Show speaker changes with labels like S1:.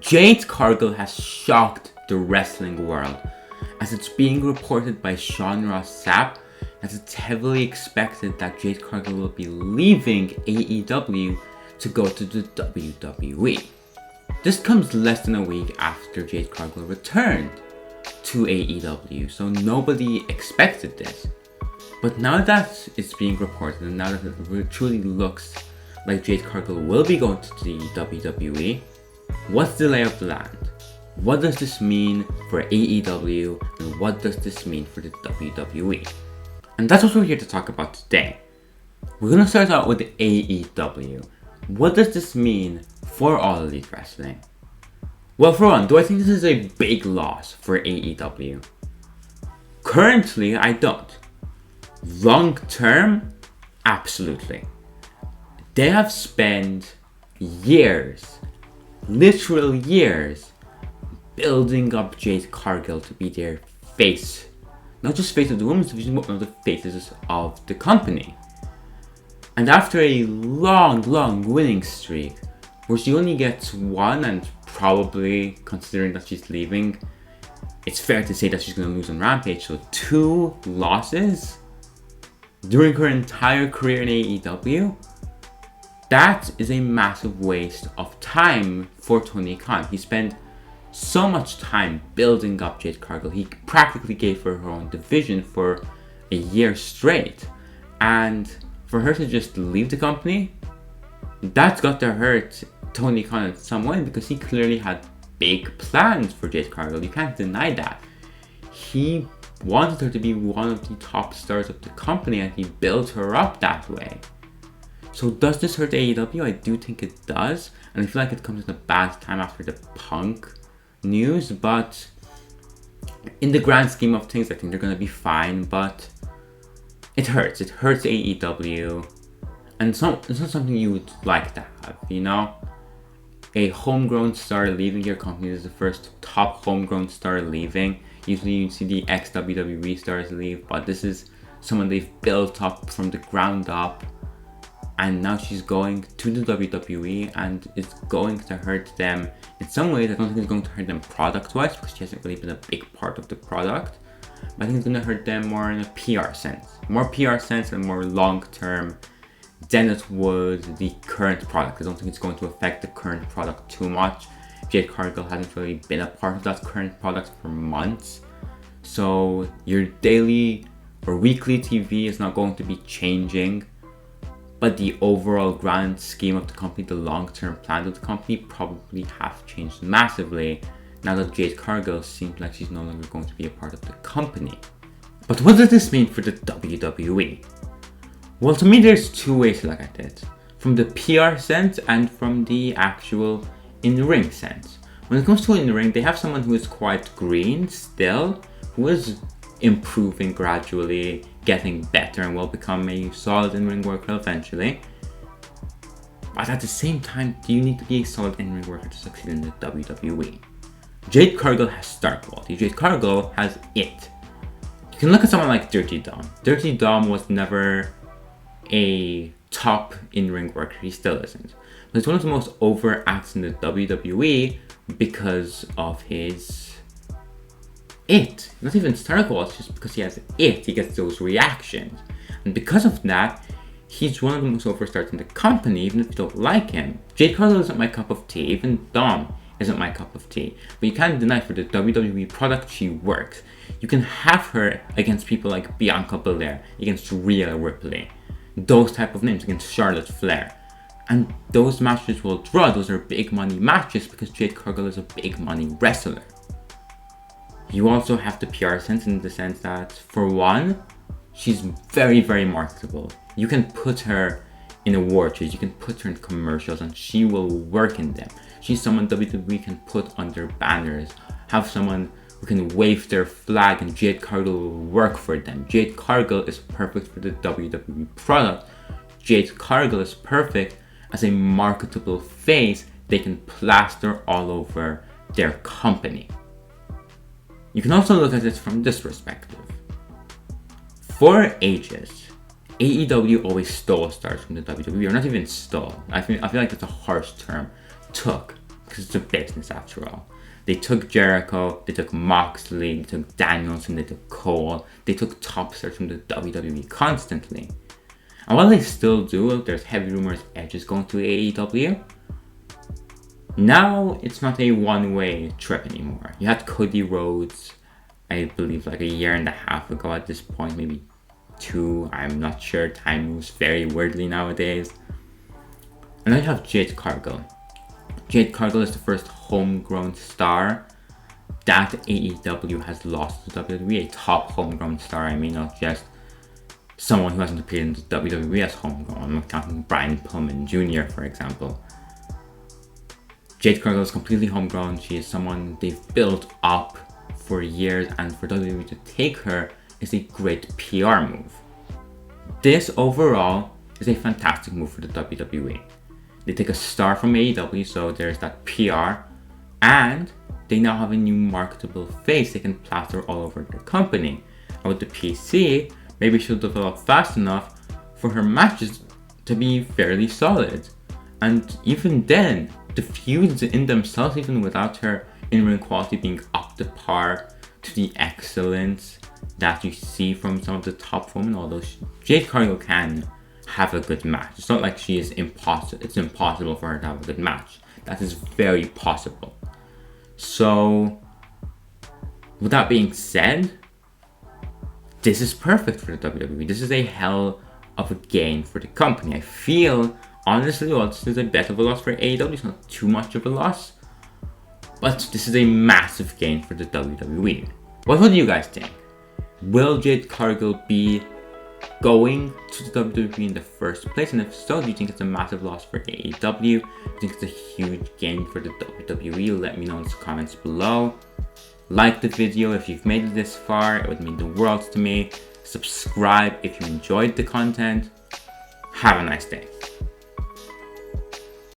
S1: Jade Cargill has shocked the wrestling world, as it's being reported by Sean Ross Sapp that it's heavily expected that Jade Cargill will be leaving AEW to go to the WWE. This comes less than a week after Jade Cargill returned to AEW, so nobody expected this. But now that it's being reported, and now that it truly looks like Jade Cargill will be going to the WWE, what's the lay of the land? What does this mean for AEW, and what does this mean for the WWE? And that's what we're here to talk about today. We're going to start out with AEW. What does this mean for All Elite Wrestling? Well, for one, do I think this is a big loss for AEW? Currently, I don't. Long term, absolutely. They have spent years, literal years, building up Jade Cargill to be their face. Not just face of the women's division, but one of the faces of the company. And after a long winning streak, where she only gets one, and probably, considering that she's leaving, it's fair to say that she's going to lose on Rampage, so 2 losses during her entire career in AEW, that is a massive waste of time for Tony Khan. He spent so much time building up Jade Cargill. He practically gave her her own division for a year straight. And for her to just leave the company, that's got to hurt Tony Khan in some way, because he clearly had big plans for Jade Cargill. You can't deny that. He wanted her to be one of the top stars of the company, and he built her up that way. So does this hurt AEW? I do think it does, and I feel like it comes at a bad time after the Punk news, but in the grand scheme of things, I think they're going to be fine, but it hurts. It hurts AEW, and it's not something you would like to have, you know? A homegrown star leaving your company is the first top homegrown star leaving. Usually you see the ex-WWE stars leave, but this is someone they've built up from the ground up, and now she's going to the WWE, and it's going to hurt them in some ways. I don't think it's going to hurt them product-wise, because she hasn't really been a big part of the product, but I think it's going to hurt them more in a PR sense. More PR sense and more long-term than it would the current product. I don't think it's going to affect the current product too much. Jade Cargill hasn't really been a part of that current product for months, so your daily or weekly TV is not going to be changing, but the overall grand scheme of the company, the long-term plans of the company, probably have changed massively now that Jade Cargill seems like she's no longer going to be a part of the company. But what does this mean for the WWE? Well, to me, there's 2 ways to look at it. From the PR sense and from the actual in-ring sense. When it comes to in-ring, they have someone who is quite green still, who is improving gradually, getting better, and will become a solid in-ring worker eventually. But at the same time, do you need to be a solid in-ring worker to succeed in the WWE? Jade Cargill has star quality. Jade Cargill has it. You can look at someone like Dirty Dom. Dirty Dom was never a top in-ring worker. He still isn't. But he's one of the most over acts in the WWE because of his it. Not even star quality, just because he has it. He gets those reactions. And because of that, he's one of the most over stars in the company, even if you don't like him. Jade Cargill isn't my cup of tea. Even Dom isn't my cup of tea. But you can't deny, for the WWE product, she works. You can have her against people like Bianca Belair, against Rhea Ripley, those type of names, against Charlotte Flair. And those matches will draw. Those are big money matches because Jade Cargill is a big money wrestler. You also have the PR sense, in the sense that, for one, she's very marketable. You can put her in awards, you can put her in commercials, and she will work in them. She's someone WWE can put on their banners, have someone who can wave their flag, and Jade Cargill will work for them. Jade Cargill is perfect for the WWE product. Jade Cargill is perfect as a marketable face they can plaster all over their company. You can also look at it from this perspective. For ages, AEW always stole stars from the WWE, or not even stole. I feel like that's a harsh term. Took. because it's a business after all. They took Jericho, they took Moxley, they took Danielson, they took Cole, they took top stars from the WWE constantly. And while they still do, there's heavy rumors Edge is going to AEW. Now it's not a one-way trip anymore. You had Cody Rhodes, I believe like a year and a half ago at this point, maybe 2, I'm not sure. Time moves very weirdly nowadays. And then you have Jade Cargill. Jade Cargill is the first homegrown star that AEW has lost to WWE. A top homegrown star, I mean, not just someone who hasn't appeared in the WWE as homegrown. I'm not counting Brian Pillman Jr., for example. Jade Cargill is completely homegrown. She is someone they've built up for years, and for WWE to take her is a great PR move. This overall is a fantastic move for the WWE. They take a star from AEW, so there's that PR, and they now have a new marketable face they can plaster all over their company. And with the PC, maybe she'll develop fast enough for her matches to be fairly solid. And even then, the feuds in themselves, even without her in-ring quality being up to par to the excellence that you see from some of the top women, although Jade Cargill can have a good match. It's not like it's impossible for her to have a good match. That is very possible. So, with that being said, this is perfect for the WWE. This is a hell of a gain for the company. I feel, honestly, while this is a bit of a loss for AEW, it's not too much of a loss, but this is a massive gain for the WWE. What do you guys think? Will Jade Cargill be going to the WWE in the first place? And if so, do you think it's a massive loss for AEW? Do you think it's a huge gain for the WWE? Let me know in the comments below. Like the video if you've made it this far, it would mean the world to me. Subscribe if you enjoyed the content. Have a nice day.